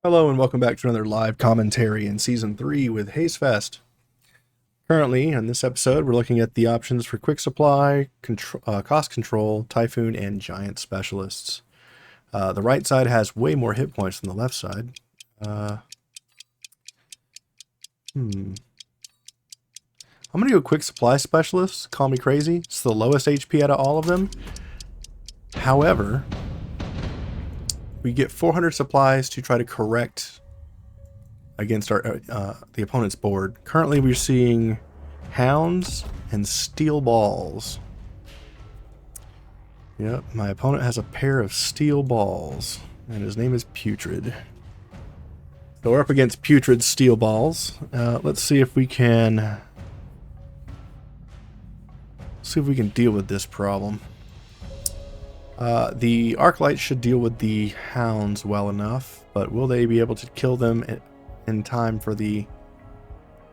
Hello and welcome back to another live commentary in Season 3 with Hazefest. Currently, in this episode, we're looking at the options for Quick Supply, Cost Control, Typhoon, and Giant Specialists. The right side has way more hit points than the left side. I'm going to go Quick Supply Specialist. Call me crazy. It's the lowest HP out of all of them. However, we get 400 supplies to try to correct against our the opponent's board. Currently, we're seeing hounds and steel balls. Yep, my opponent has a pair of steel balls, and his name is Putrid. So we're up against Putrid steel balls. Let's see if we can deal with this problem. The Arclight should deal with the hounds well enough, but will they be able to kill them in time for the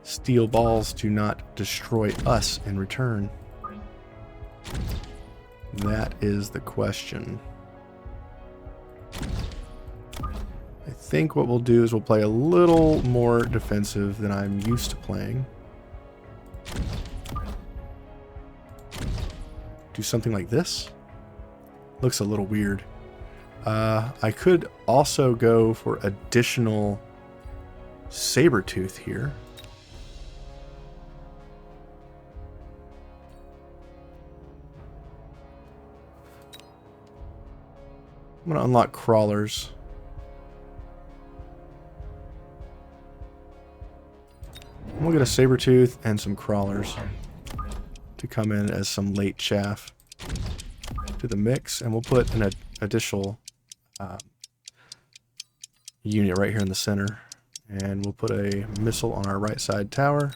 steel balls to not destroy us in return? That is the question. I think what we'll do is we'll play a little more defensive than I'm used to playing. Do something like this. Looks a little weird. I could also go for additional Sabertooth here. I'm going to unlock crawlers. We'll get a Sabertooth and some crawlers to come in as some late chaff to the mix, and we'll put an additional unit right here in the center, and we'll put a missile on our right side tower.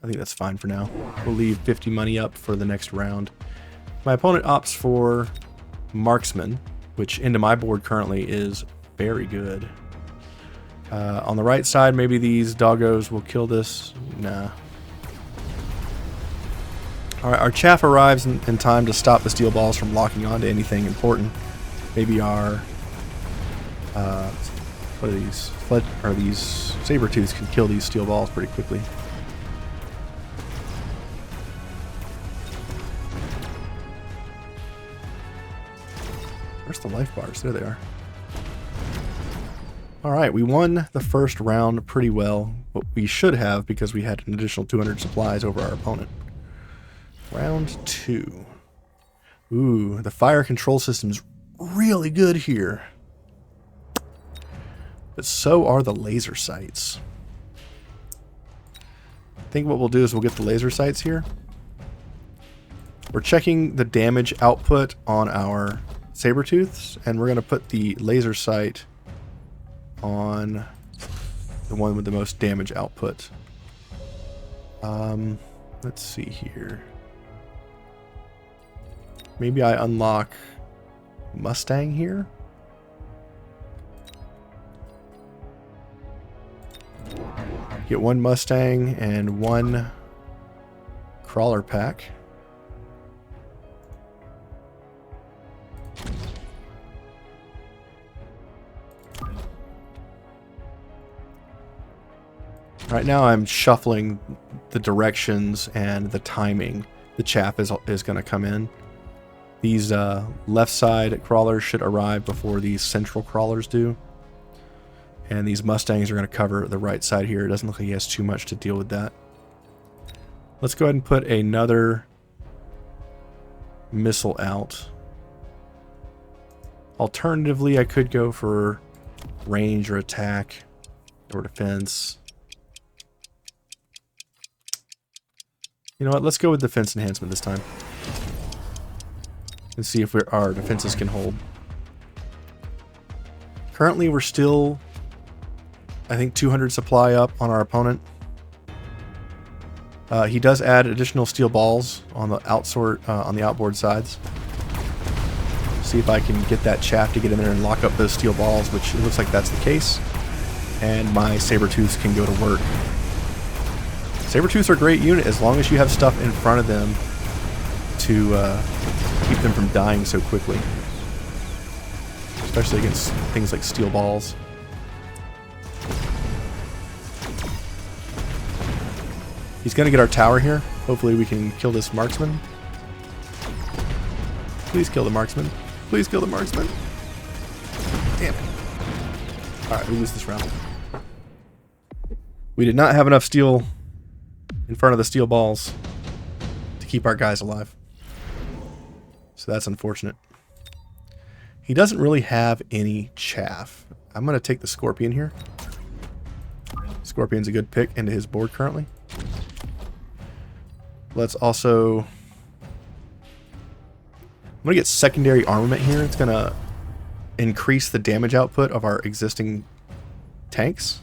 I think that's fine for now. We'll leave 50 money up for the next round. My opponent opts for Marksman, which into my board currently is very good. On the right side, maybe these doggos will kill this. Nah. Alright, our chaff arrives in time to stop the steel balls from locking onto anything important. Maybe our what are these? These Sabertooths can kill these steel balls pretty quickly. Where's the life bars? There they are. Alright, we won the first round pretty well. But we should have, because we had an additional 200 supplies over our opponent. Round 2. Ooh, the fire control system's really good here. But so are the laser sights. I think what we'll do is we'll get the laser sights here. We're checking the damage output on our Sabertooths, and we're going to put the laser sight on the one with the most damage output. Let's see here. Maybe I unlock Mustang here. Get one Mustang and one crawler pack. Right now I'm shuffling the directions and the timing the chaff is going to come in. These left side crawlers should arrive before these central crawlers do. And these Mustangs are going to cover the right side here. It doesn't look like he has too much to deal with that. Let's go ahead and put another missile out. Alternatively, I could go for range or attack or defense. You know what? Let's go with defense enhancement this time. And see if our defenses can hold. Currently, we're still, I think, 200 supply up on our opponent. He does add additional steel balls on the outboard sides. See if I can get that chaff to get in there and lock up those steel balls, which it looks like that's the case. And my Sabertooths can go to work. Sabertooths are a great unit as long as you have stuff in front of them to keep them from dying so quickly. Especially against things like steel balls. He's going to get our tower here. Hopefully we can kill this marksman. Please kill the marksman. Please kill the marksman. Damn it. Alright, we lose this round. We did not have enough steel in front of the steel balls to keep our guys alive. So that's unfortunate. He doesn't really have any chaff. I'm going to take the scorpion here. Scorpion's a good pick into his board currently. Let's also... I'm going to get secondary armament here. It's going to increase the damage output of our existing tanks.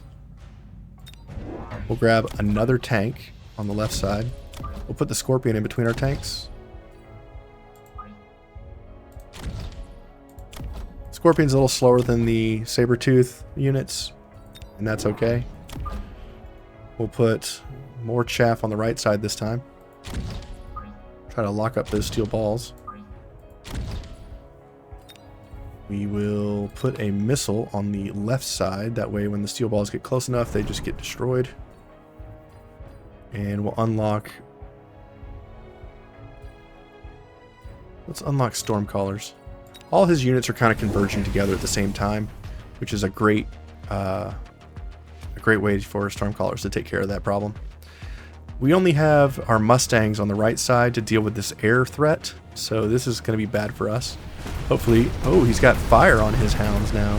We'll grab another tank on the left side. We'll put the scorpion in between our tanks. Scorpion's a little slower than the saber-tooth units, and that's okay. We'll put more chaff on the right side this time. Try to lock up those steel balls. We will put a missile on the left side. That way when the steel balls get close enough, they just get destroyed. And we'll unlock... Let's unlock Stormcallers. All his units are kind of converging together at the same time, which is a great way for Stormcallers to take care of that problem. We only have our Mustangs on the right side to deal with this air threat, so this is going to be bad for us. Hopefully... Oh, he's got fire on his hounds now.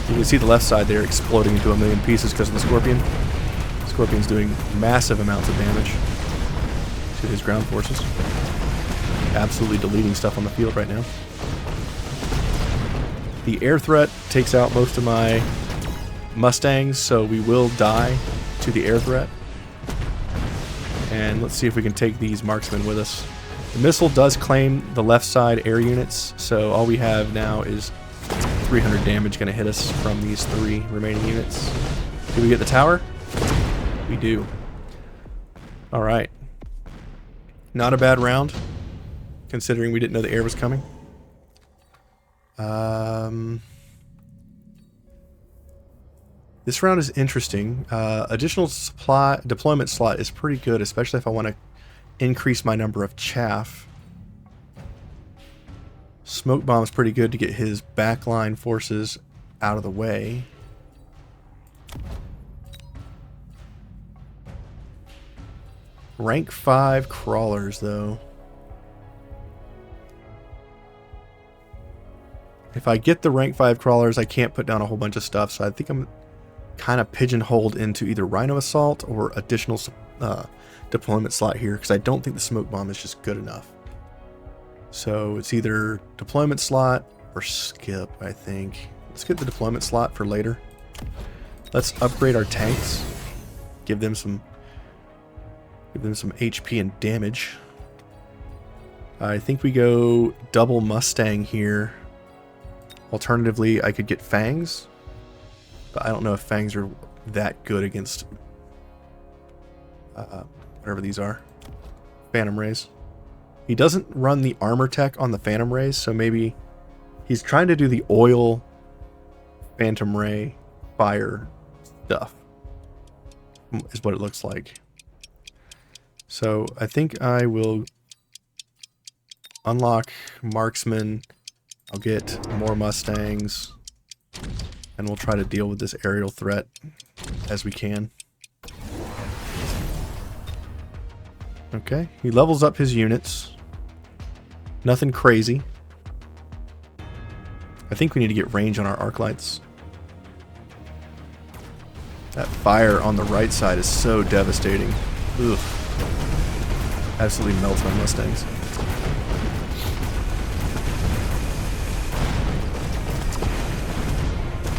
You can see the left side there exploding into a million pieces because of the Scorpion. Scorpion's doing massive amounts of damage to his ground forces. Absolutely deleting stuff on the field right now. The air threat takes out most of my Mustangs, so we will die to the air threat. And let's see if we can take these marksmen with us. The missile does claim the left side air units, so all we have now is 300 damage going to hit us from these 3 remaining units. Did we get the tower? We do. Alright. Not a bad round, considering we didn't know the air was coming. This round is interesting. Additional supply deployment slot is pretty good, especially if I want to increase my number of chaff. Smoke bomb is pretty good to get his backline forces out of the way. Rank 5 crawlers, though. If I get the rank 5 crawlers, I can't put down a whole bunch of stuff, so I think I'm kind of pigeonholed into either Rhino Assault or additional deployment slot here, because I don't think the smoke bomb is just good enough. So it's either deployment slot or skip, I think. Let's get the deployment slot for later. Let's upgrade our tanks. Give them some HP and damage. I think we go double Mustang here. Alternatively, I could get Fangs, but I don't know if Fangs are that good against whatever these are. Phantom Rays. He doesn't run the armor tech on the Phantom Rays, so maybe he's trying to do the oil Phantom Ray fire stuff, is what it looks like. So I think I will unlock Marksman. I'll get more Mustangs, and we'll try to deal with this aerial threat as we can. Okay, he levels up his units. Nothing crazy. I think we need to get range on our arc lights. That fire on the right side is so devastating. Ugh. Absolutely melts my Mustangs.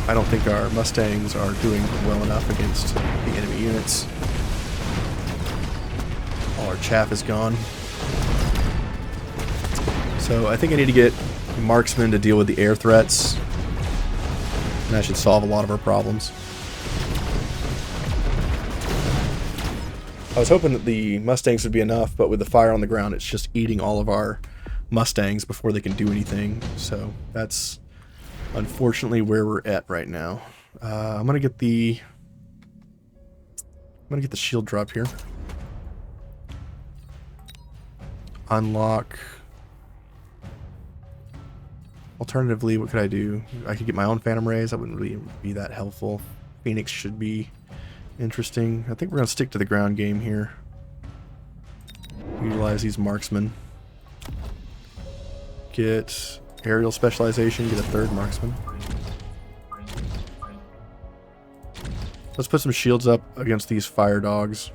I don't think our Mustangs are doing well enough against the enemy units. All our chaff is gone. So I think I need to get Marksmen to deal with the air threats. And that should solve a lot of our problems. I was hoping that the Mustangs would be enough, but with the fire on the ground, it's just eating all of our Mustangs before they can do anything. So that's unfortunately where we're at right now. I'm gonna get the shield drop here. unlock. Alternatively, what could I do? I could get my own Phantom Rays. That wouldn't really be that helpful. Phoenix should be interesting. I think we're going to stick to the ground game here. Utilize these marksmen. Get aerial specialization, get a third marksman. Let's put some shields up against these fire dogs.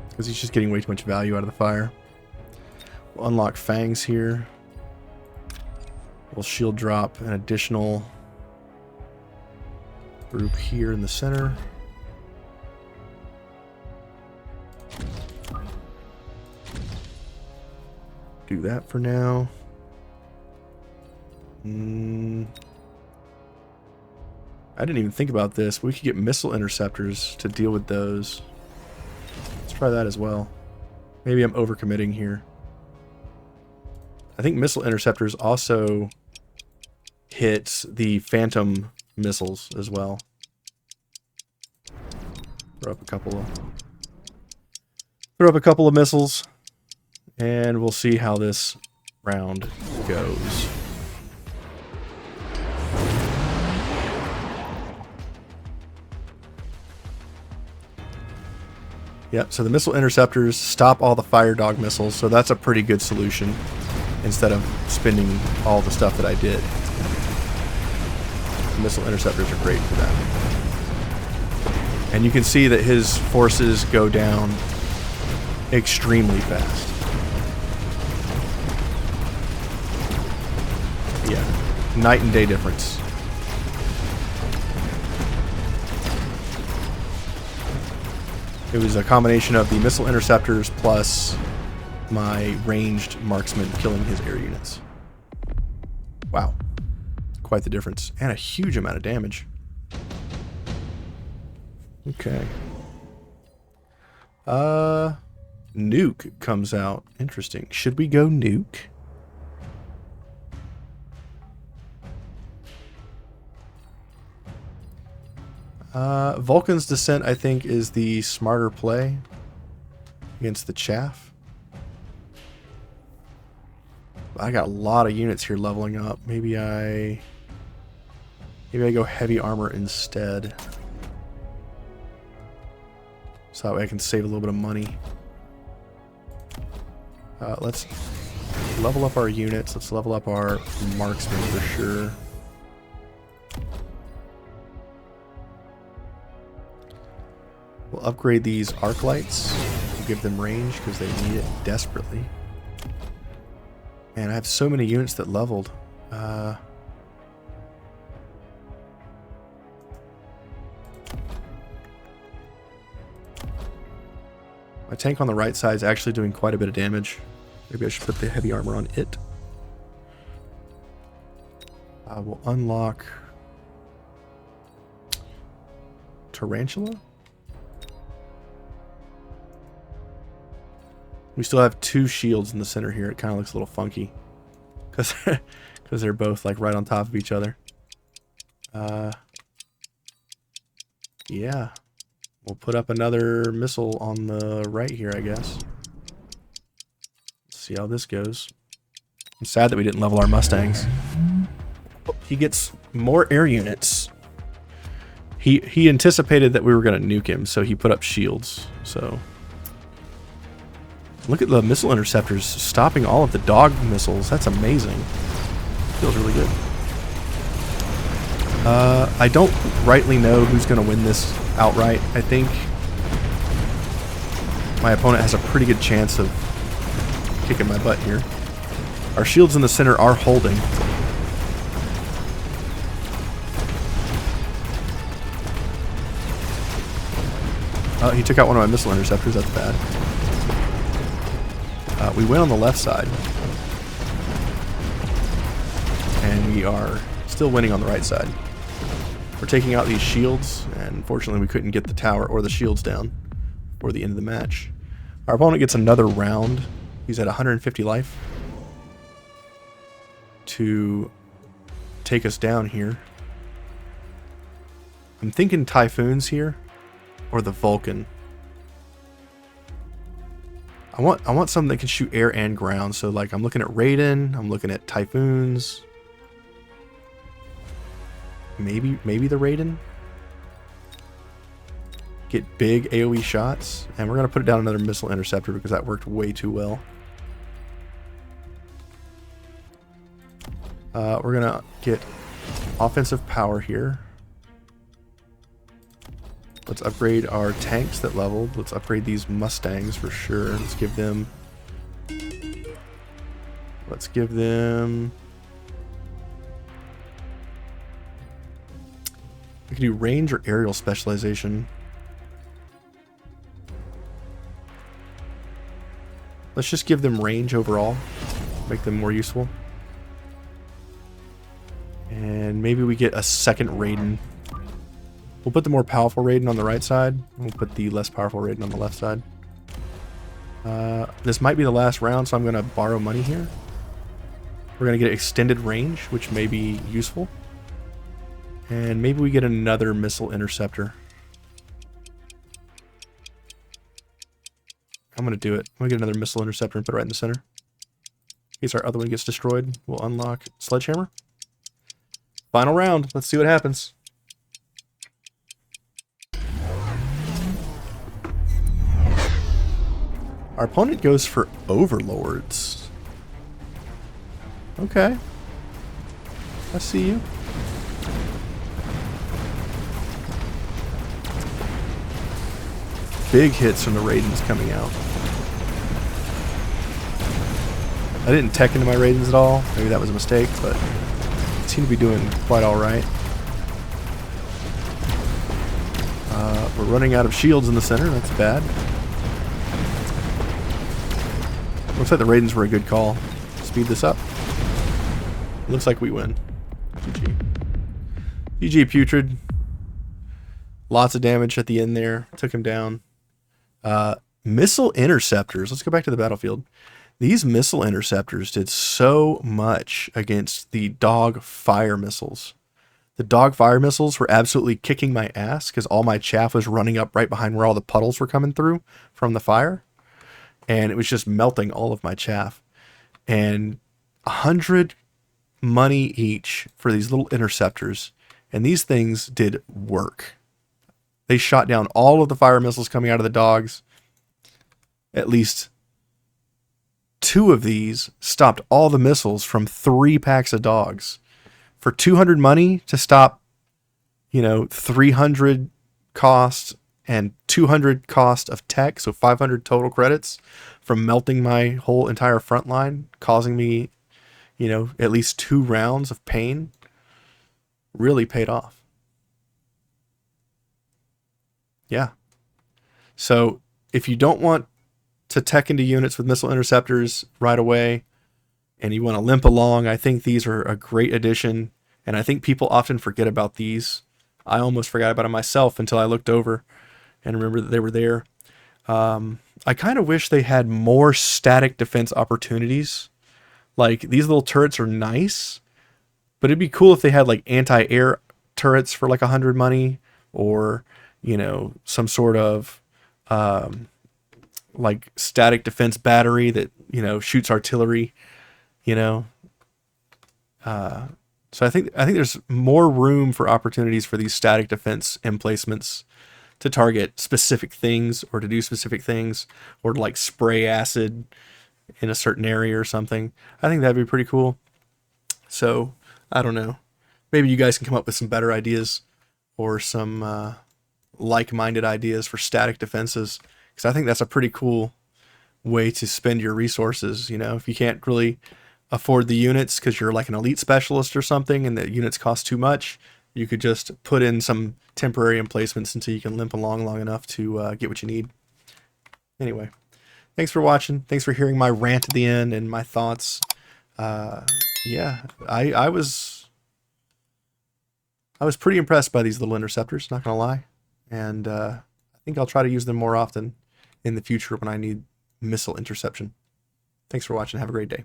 Because he's just getting way too much value out of the fire. We'll unlock fangs here. We'll shield drop an additional group here in the center. Do that for now. I didn't even think about this. We could get missile interceptors to deal with those. Let's try that as well. Maybe I'm overcommitting here. I think missile interceptors also hit the phantom missiles as well. Throw up a couple of missiles, and we'll see how this round goes. Yep, so the missile interceptors stop all the fire dog missiles, so that's a pretty good solution instead of spending all the stuff that I did. The missile interceptors are great for that. And you can see that his forces go down extremely fast. Yeah, night and day difference. It was a combination of the missile interceptors plus my ranged marksman killing his air units. Wow. Quite the difference. And a huge amount of damage. Okay. Nuke comes out. Interesting. Should we go nuke? Vulcan's Descent, I think, is the smarter play against the chaff. I got a lot of units here leveling up. Maybe I go heavy armor instead. So that way I can save a little bit of money. Let's level up our units. Let's level up our marksmen for sure. We'll upgrade these arc lights. We'll give them range because they need it desperately. Man, I have so many units that leveled. My tank on the right side is actually doing quite a bit of damage. Maybe I should put the heavy armor on it. We'll unlock Tarantula. We still have two shields in the center here. It kind of looks a little funky because they're both like right on top of each other. Yeah, we'll put up another missile on the right here, I guess. Let's see how this goes. I'm sad that we didn't level our Mustangs. He gets more air units. He anticipated that we were going to nuke him, so he put up shields. So look at the missile interceptors stopping all of the dog missiles. That's amazing. Feels really good. I don't rightly know who's going to win this outright. I think my opponent has a pretty good chance of kicking my butt here. Our shields in the center are holding. He took out one of my missile interceptors. That's bad. We win on the left side. And we are still winning on the right side. We're taking out these shields, and unfortunately we couldn't get the tower or the shields down before the end of the match. Our opponent gets another round. He's at 150 life to take us down here. I'm thinking Typhoons here, or the Vulcan. I want something that can shoot air and ground. So like I'm looking at Raiden, I'm looking at Typhoons. Maybe the Raiden. Get big AoE shots, and we're gonna put it down another Missile Interceptor because that worked way too well. We're gonna get offensive power here. Let's upgrade our tanks that leveled. Let's upgrade these Mustangs for sure. Let's give them... We can do range or aerial specialization. Let's just give them range overall. Make them more useful. And maybe we get a second Raiden. We'll put the more powerful Raiden on the right side. And we'll put the less powerful Raiden on the left side. This might be the last round, so I'm going to borrow money here. We're going to get extended range, which may be useful. And maybe we get another Missile Interceptor. I'm going to do it. I'm going to get another Missile Interceptor and put it right in the center. In case our other one gets destroyed, we'll unlock Sledgehammer. Final round. Let's see what happens. Our opponent goes for Overlords. Okay. I see you. Big hits from the Raidens coming out. I didn't tech into my Raidens at all. Maybe that was a mistake, but they seem to be doing quite alright. We're running out of shields in the center. That's bad. Looks like the Raidens were a good call. Speed this up. Looks like we win. GG. GG, Putrid. Lots of damage at the end there. Took him down. Missile Interceptors. Let's go back to the battlefield. These Missile Interceptors did so much against the Dog Fire Missiles. The Dog Fire Missiles were absolutely kicking my ass because all my chaff was running up right behind where all the puddles were coming through from the fire. And it was just melting all of my chaff. And 100 money each for these little interceptors. And these things did work. They shot down all of the fire missiles coming out of the dogs. At least 2 of these stopped all the missiles from 3 packs of dogs. For 200 money to stop, 300 cost and 200 cost of tech, so 500 total credits from melting my whole entire front line, causing me, at least 2 rounds of pain, really paid off. Yeah. So if you don't want to tech into units with missile interceptors right away, and you want to limp along, I think these are a great addition. And I think people often forget about these. I almost forgot about them myself until I looked over and remember that they were there. I kind of wish they had more static defense opportunities. Like, these little turrets are nice, but it'd be cool if they had like anti-air turrets for like 100 money, or, some sort of like static defense battery that, shoots artillery, So I think there's more room for opportunities for these static defense emplacements to target specific things, or to do specific things, or to like spray acid in a certain area or something. I think that'd be pretty cool. So I don't know. Maybe you guys can come up with some better ideas, or some like-minded ideas for static defenses, because I think that's a pretty cool way to spend your resources. If you can't really afford the units because you're like an elite specialist or something and the units cost too much, you could just put in some temporary emplacements until you can limp along long enough to get what you need. Anyway, thanks for watching. Thanks for hearing my rant at the end and my thoughts. Yeah, I was pretty impressed by these little interceptors, not gonna lie. And I think I'll try to use them more often in the future when I need missile interception. Thanks for watching. Have a great day.